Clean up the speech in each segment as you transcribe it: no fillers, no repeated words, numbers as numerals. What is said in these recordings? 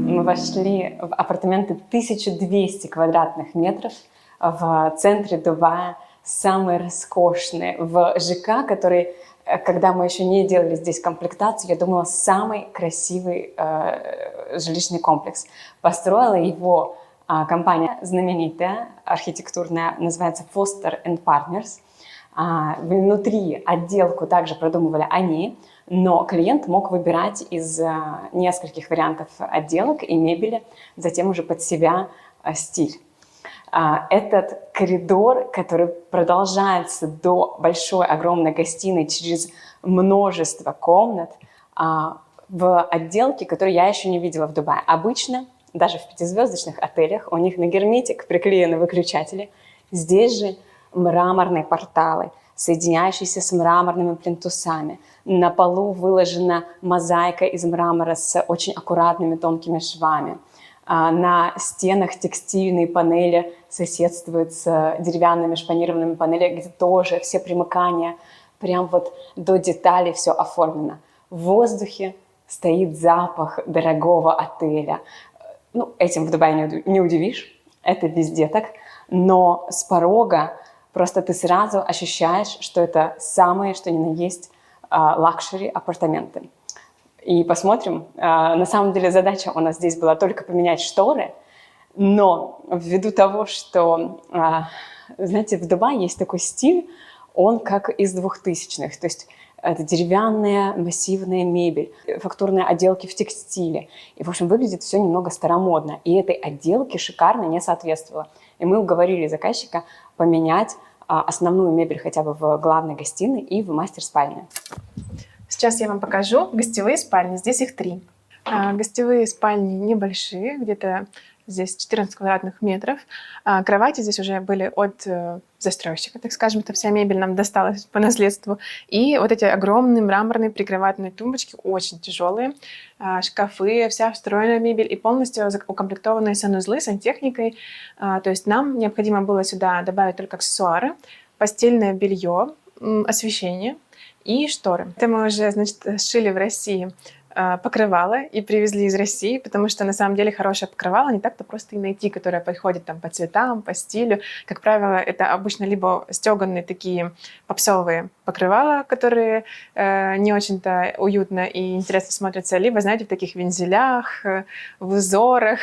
Мы вошли в апартаменты 1200 квадратных метров в центре Дубая, самые роскошные, в ЖК, который, когда мы еще не делали здесь комплектацию, я думала, самый красивый жилищный комплекс. Построила его компания знаменитая, архитектурная, называется Foster & Partners. Внутри отделку также продумывали они, но клиент мог выбирать из нескольких вариантов отделок и мебели, затем уже под себя стиль. Этот коридор, который продолжается до большой, огромной гостиной через множество комнат, в отделке, которую я еще не видела в Дубае. Обычно, даже в пятизвездочных отелях, у них на герметик приклеены выключатели. Здесь же мраморные порталы, соединяющиеся с мраморными плинтусами. На полу выложена мозаика из мрамора с очень аккуратными тонкими швами. На стенах текстильные панели соседствуют с деревянными шпанированными панелями, где тоже все примыкания, прям вот до деталей все оформлено. В воздухе стоит запах дорогого отеля. Ну, этим в Дубае не удивишь, это везде так. Но с порога просто ты сразу ощущаешь, что это самые, что ни на есть, лакшери апартаменты. И посмотрим. На самом деле задача у нас здесь была только поменять шторы, но ввиду того, что, знаете, в Дубае есть такой стиль, он как из 2000-х, то есть это деревянная массивная мебель, фактурные отделки в текстиле. И, в общем, выглядит все немного старомодно. И этой отделке шикарно не соответствовало. И мы уговорили заказчика поменять основную мебель хотя бы в главной гостиной и в мастер-спальне. Сейчас я вам покажу гостевые спальни. Здесь их 3. Гостевые спальни небольшие, где-то здесь 14 квадратных метров. Кровати здесь уже были от застройщика, так скажем. Это вся мебель нам досталась по наследству. И вот эти огромные мраморные прикроватные тумбочки, очень тяжелые. Шкафы, вся встроенная мебель и полностью укомплектованные санузлы, сантехникой. То есть нам необходимо было сюда добавить только аксессуары, постельное белье, освещение и шторы. Это мы уже, значит, сшили в России покрывало и привезли из России, потому что на самом деле хорошее покрывало не так-то просто и найти, которое подходит там по цветам, по стилю. Как правило, это обычно либо стеганые такие попсовые покрывала, которые не очень-то уютно и интересно смотрятся, либо, знаете, в таких вензелях, в узорах,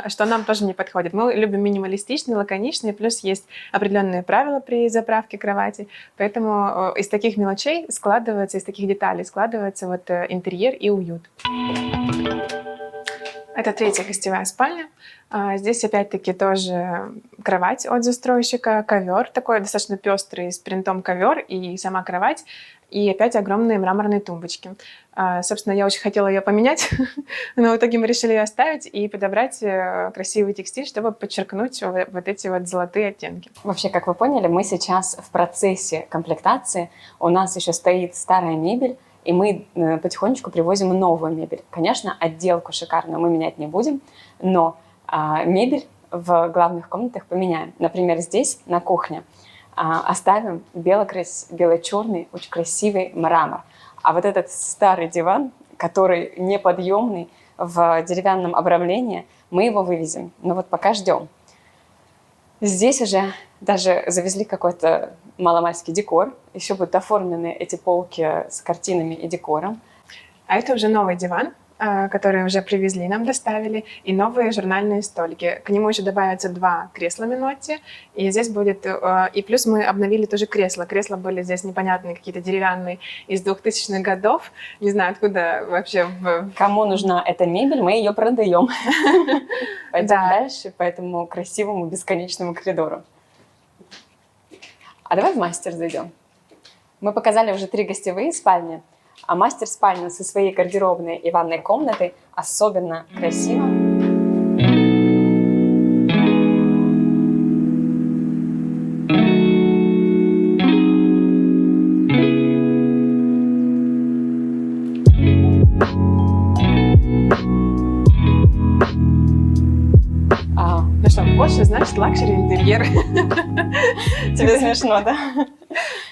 что нам тоже не подходит. Мы любим минималистичные, лаконичные, плюс есть определенные правила при заправке кровати, поэтому из таких мелочей складывается, из таких деталей складывается вот интерьер и уют. Это 3-я гостевая спальня. Здесь опять-таки тоже кровать от застройщика, ковер такой достаточно пестрый с принтом ковер и сама кровать. И опять огромные мраморные тумбочки. Собственно, я очень хотела ее поменять, но в итоге мы решили ее оставить и подобрать красивый текстиль, чтобы подчеркнуть вот эти вот золотые оттенки. Вообще, как вы поняли, мы сейчас в процессе комплектации. У нас еще стоит старая мебель, и мы потихонечку привозим новую мебель. Конечно, отделку шикарную мы менять не будем, но мебель в главных комнатах поменяем. Например, здесь, на кухне, оставим бело-черный, очень красивый мрамор. А вот этот старый диван, который неподъемный в деревянном обрамлении, мы его вывезем. Но вот пока ждем. Здесь уже даже завезли какой-то маломальский декор. Еще будут оформлены эти полки с картинами и декором. А это уже новый диван, который уже привезли, нам доставили, и новые журнальные столики. К нему еще добавятся 2 кресла Минотти, и здесь будет... И плюс мы обновили тоже кресла. Кресла были здесь непонятные, какие-то деревянные, из 2000-х годов. Не знаю, откуда вообще... Кому нужна эта мебель, мы ее продаем. Пойдем дальше по этому красивому бесконечному коридору. А давай в мастер зайдем. Мы показали уже 3 гостевые спальни, а мастер-спальня со своей гардеробной и ванной комнатой особенно красиво. Ну что, вот что значит лакшери интерьер. Тебе смешно, да?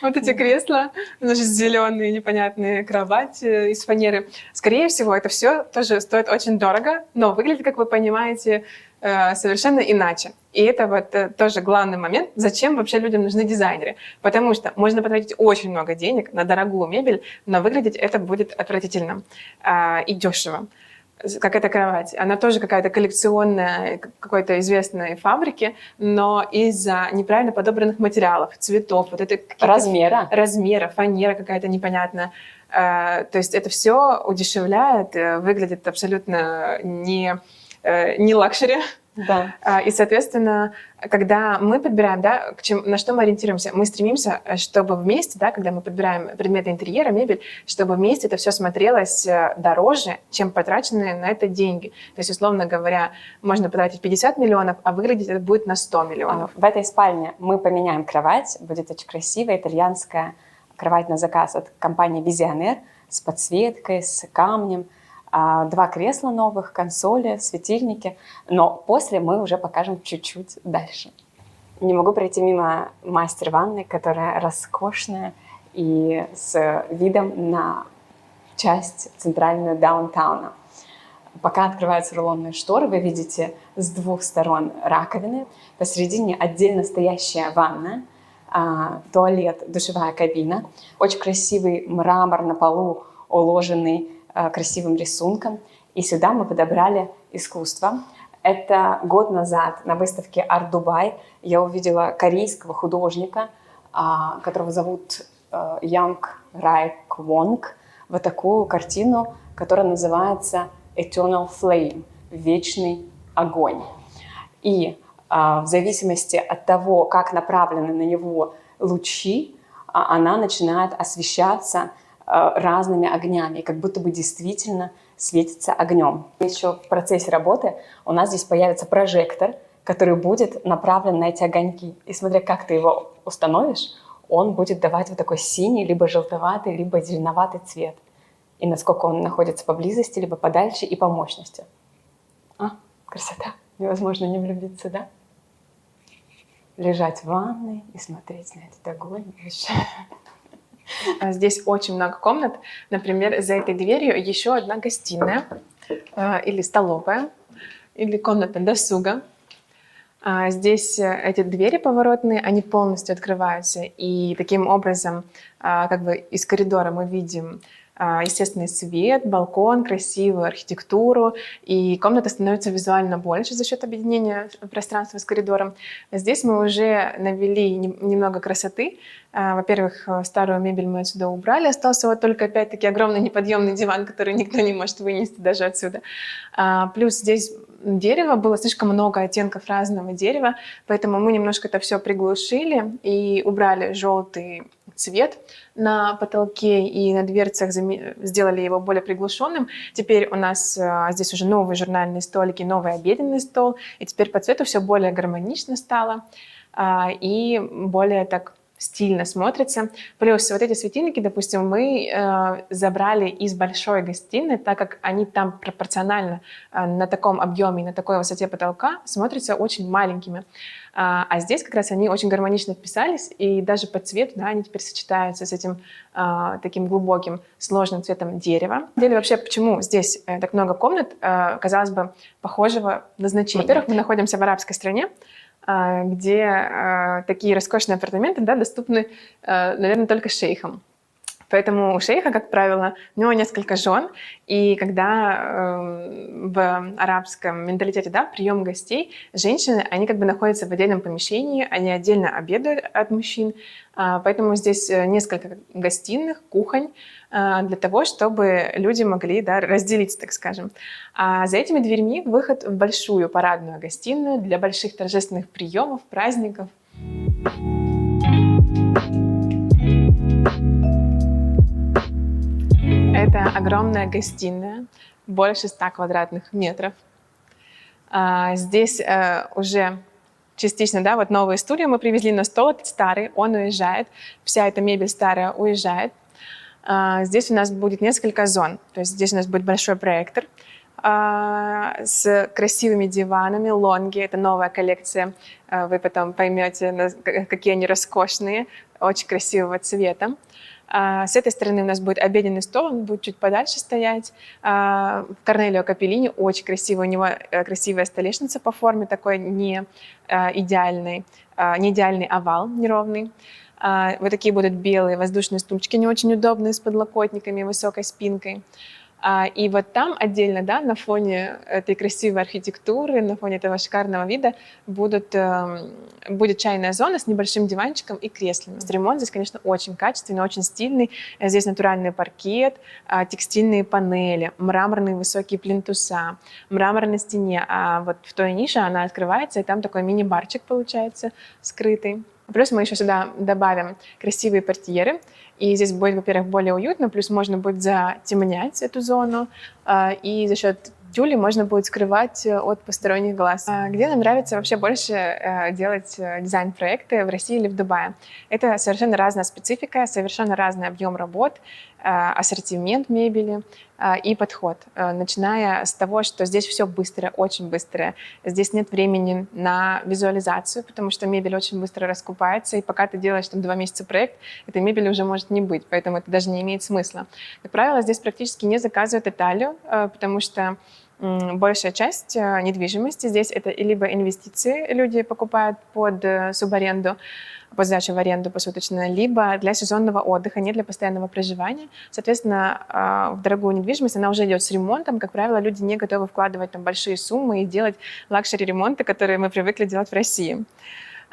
Вот эти кресла, значит, зеленые непонятные, кровать из фанеры. Скорее всего, это все тоже стоит очень дорого, но выглядит, как вы понимаете, совершенно иначе. И это вот тоже главный момент, зачем вообще людям нужны дизайнеры. Потому что можно потратить очень много денег на дорогую мебель, но выглядеть это будет отвратительно и дешево. Как эта кровать. Она тоже какая-то коллекционная, какой-то известной фабрики, но из-за неправильно подобранных материалов, цветов, вот это размера, фанера какая-то непонятная. То есть это все удешевляет, выглядит абсолютно не лакшери. Да. И, соответственно, когда мы подбираем, да, на что мы ориентируемся, мы стремимся, чтобы вместе, да, когда мы подбираем предметы интерьера, мебель, чтобы вместе это все смотрелось дороже, чем потраченные на это деньги. То есть, условно говоря, можно потратить 50 миллионов, а выглядеть это будет на 100 миллионов. В этой спальне мы поменяем кровать, будет очень красивая итальянская кровать на заказ от компании Visionaire с подсветкой, с камнем. 2 кресла новых, консоли, светильники. Но после мы уже покажем чуть-чуть дальше. Не могу пройти мимо мастер-ванны, которая роскошная и с видом на часть центральную даунтауна. Пока открываются рулонные шторы, вы видите с 2 сторон раковины. Посередине отдельно стоящая ванна, туалет, душевая кабина. Очень красивый мрамор на полу, уложенный красивым рисунком. И сюда мы подобрали искусство. Это год назад на выставке Art Dubai я увидела корейского художника, которого зовут Янг Рай Квонг, вот такую картину, которая называется Eternal Flame, вечный огонь. И в зависимости от того, как направлены на него лучи, она начинает освещаться разными огнями, как будто бы действительно светится огнем. Еще в процессе работы у нас здесь появится прожектор, который будет направлен на эти огоньки. И смотря как ты его установишь, он будет давать вот такой синий, либо желтоватый, либо зеленоватый цвет. И насколько он находится поблизости, либо подальше, и по мощности. Красота! Невозможно не влюбиться, да? Лежать в ванной и смотреть на этот огонь. Здесь очень много комнат. Например, за этой дверью еще одна гостиная или столовая, или комната досуга. Здесь эти двери поворотные, они полностью открываются. И таким образом, как бы из коридора мы видим естественный свет, балкон, красивую архитектуру, и комната становится визуально больше за счет объединения пространства с коридором. Здесь мы уже навели немного красоты. Во-первых, старую мебель мы отсюда убрали, остался вот только опять-таки огромный неподъемный диван, который никто не может вынести даже отсюда. Плюс здесь дерево, было слишком много оттенков разного дерева, поэтому мы немножко это все приглушили и убрали желтый цвет на потолке и на дверцах, сделали его более приглушенным. Теперь у нас здесь уже новые журнальные столики, новый обеденный стол, и теперь по цвету все более гармонично стало и более так стильно смотрится. Плюс вот эти светильники, допустим, мы забрали из большой гостиной, так как они там пропорционально на таком объеме и на такой высоте потолка смотрятся очень маленькими. А здесь как раз они очень гармонично вписались, и даже по цвету, да, они теперь сочетаются с этим таким глубоким, сложным цветом дерева. На деле вообще, почему здесь так много комнат, казалось бы, похожего назначения? Во-первых, мы находимся в арабской стране, где такие роскошные апартаменты, да, доступны, наверное, только шейхам. Поэтому у шейха, как правило, у него несколько жен, и когда в арабском менталитете, да, прием гостей, женщины, они как бы находятся в отдельном помещении, они отдельно обедают от мужчин, поэтому здесь несколько гостиных, кухонь, для того, чтобы люди могли, да, разделиться, так скажем. А за этими дверьми выход в большую парадную гостиную для больших торжественных приемов, праздников. Это огромная гостиная, больше 100 квадратных метров. Здесь уже частично, да, вот новые стулья мы привезли, но стол этот старый, он уезжает, вся эта мебель старая уезжает. Здесь у нас будет несколько зон, то есть здесь у нас будет большой проектор, с красивыми диванами. Лонги — это новая коллекция. Вы потом поймете, какие они роскошные, очень красивого цвета. С этой стороны у нас будет обеденный стол, он будет чуть подальше стоять. Корнелио Капеллини, очень красивый, у него красивая столешница по форме, такой не идеальный овал, неровный. Вот такие будут белые воздушные стульчики, не очень удобные, с подлокотниками, высокой спинкой. И вот там отдельно, да, на фоне этой красивой архитектуры, на фоне этого шикарного вида будет чайная зона с небольшим диванчиком и креслами. Ремонт здесь, конечно, очень качественный, очень стильный. Здесь натуральный паркет, текстильные панели, мраморные высокие плинтуса, мрамор на стене. А вот в той нише она открывается, и там такой мини-барчик получается скрытый. Плюс мы еще сюда добавим красивые портьеры. И здесь будет, во-первых, более уютно, плюс можно будет затемнять эту зону, и за счет тюли можно будет скрывать от посторонних глаз. Где нам нравится вообще больше делать дизайн-проекты, в России или в Дубае? Это совершенно разная специфика, совершенно разный объем работ, ассортимент мебели и подход. Начиная с того, что здесь все быстрое, очень быстрое. Здесь нет времени на визуализацию, потому что мебель очень быстро раскупается, и пока ты делаешь там 2 месяца проект, этой мебели уже может не быть, поэтому это даже не имеет смысла. Как правило, здесь практически не заказывают Италию, потому что большая часть недвижимости здесь это либо инвестиции, люди покупают под субаренду, под сдачу в аренду посуточно, либо для сезонного отдыха, не для постоянного проживания. Соответственно, в дорогую недвижимость она уже идет с ремонтом. Как правило, люди не готовы вкладывать там большие суммы и делать лакшери-ремонты, которые мы привыкли делать в России.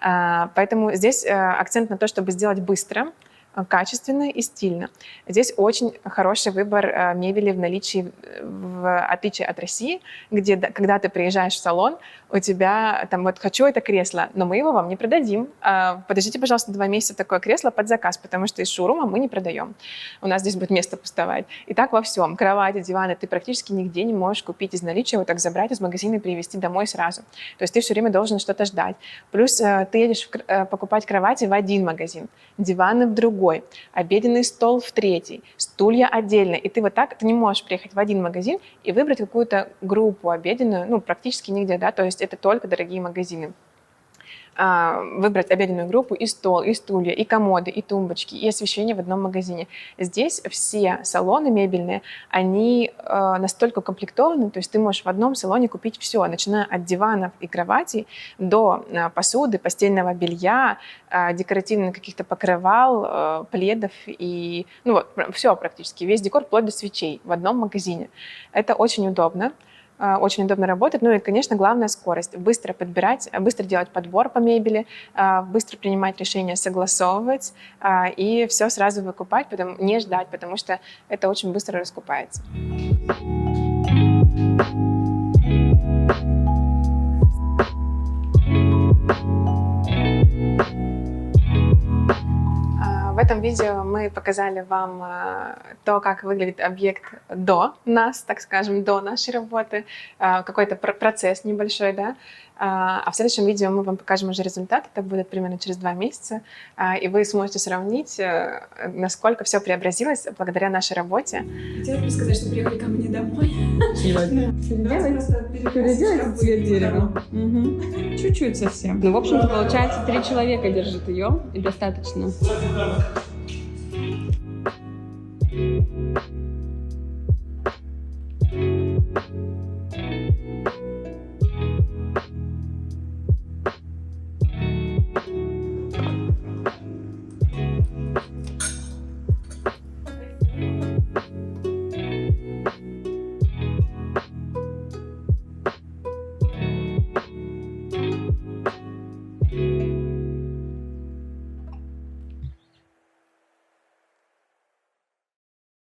Поэтому здесь акцент на то, чтобы сделать быстро, качественно и стильно. Здесь очень хороший выбор мебели в наличии, в отличие от России, где, когда ты приезжаешь в салон, у тебя там вот «хочу это кресло, но мы его вам не продадим. Подождите, пожалуйста, 2 месяца такое кресло под заказ, потому что из шоурума мы не продаем. У нас здесь будет место пустовать». И так во всем. Кровати, диваны ты практически нигде не можешь купить из наличия, вот так забрать из магазина и привезти домой сразу. То есть ты все время должен что-то ждать. Плюс ты едешь покупать кровати в один магазин, диваны в другой, обеденный стол в третий, стулья отдельно. И ты вот так, ты не можешь приехать в один магазин и выбрать какую-то группу обеденную, ну, практически нигде, да, то есть это только дорогие магазины. Выбрать обеденную группу и стол, и стулья, и комоды, и тумбочки, и освещение в одном магазине. Здесь все салоны мебельные, они настолько укомплектованы, то есть ты можешь в одном салоне купить все, начиная от диванов и кроватей до посуды, постельного белья, декоративных каких-то покрывал, пледов и ну вот все практически, весь декор вплоть до свечей в одном магазине. Это очень удобно. Очень удобно работать. Ну и, конечно, главная скорость. Быстро подбирать, быстро делать подбор по мебели, быстро принимать решения, согласовывать и все сразу выкупать, не ждать, потому что это очень быстро раскупается. В этом видео мы показали вам то, как выглядит объект до нас, так скажем, до нашей работы, какой-то процесс небольшой, да. А в следующем видео мы вам покажем уже результат, это будет примерно через 2 месяца, и вы сможете сравнить, насколько все преобразилось благодаря нашей работе. Хотела бы сказать, что приехали ко мне домой. Переделать цвет дерева. Чуть-чуть совсем. Ну, в общем-то, получается, 3 человека держат ее, и достаточно.